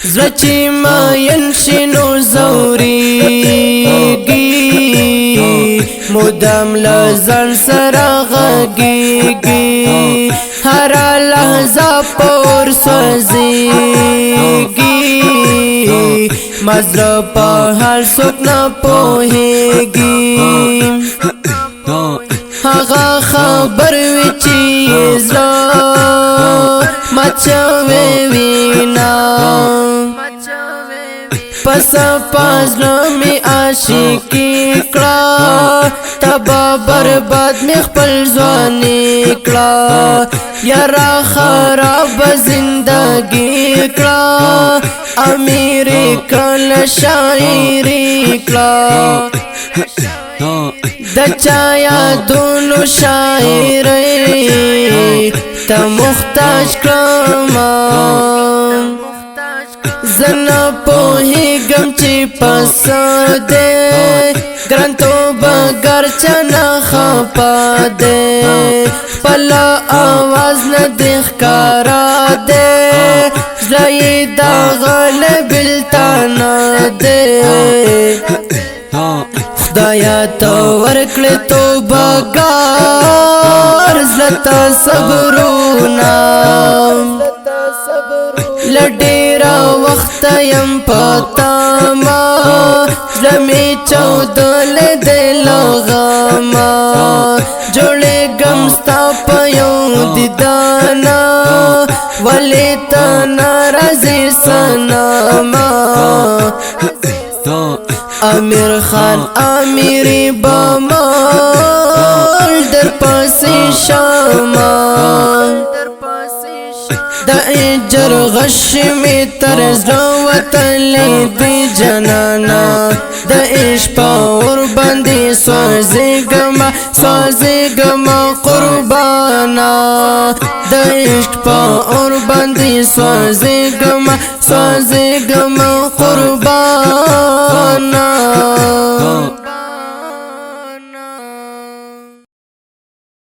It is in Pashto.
زچی ماین شنو زوریگی مدام لزن سرا غگیگی هر لحظه پور سوزیگی مزر پا هر سوک نا پوهیگی هغه خبر وی چې زړه مچوي وینا پس پازلو می عاشقی کړه تبا برباد می خپل ځواني کړه یارا خراب زندگی کړه امیر کله شاعری کړه د چایا دونو شاعری ته محتاج کړم زنا پوهیږم چې پس دې ګران تو بغیر چنا خپا دې پلا आवाज نه د ښکارا دې زړی دا غل بلتانا دې خدایا تو ورکړې توبه ګار زلتا صبرونا لډیرا وخت يم پتا ما زمي چودل دلغما جوړې گمستا پيو دیدانا ولتا ناراضي سنما امیر خان امیری بامال در پاسی شامان دا اجر غش می ترز روتلی دی جنانا دا عشق پاور بندی سوزیگما قربانا دا عشق پاور بندی سوزیگما قربانا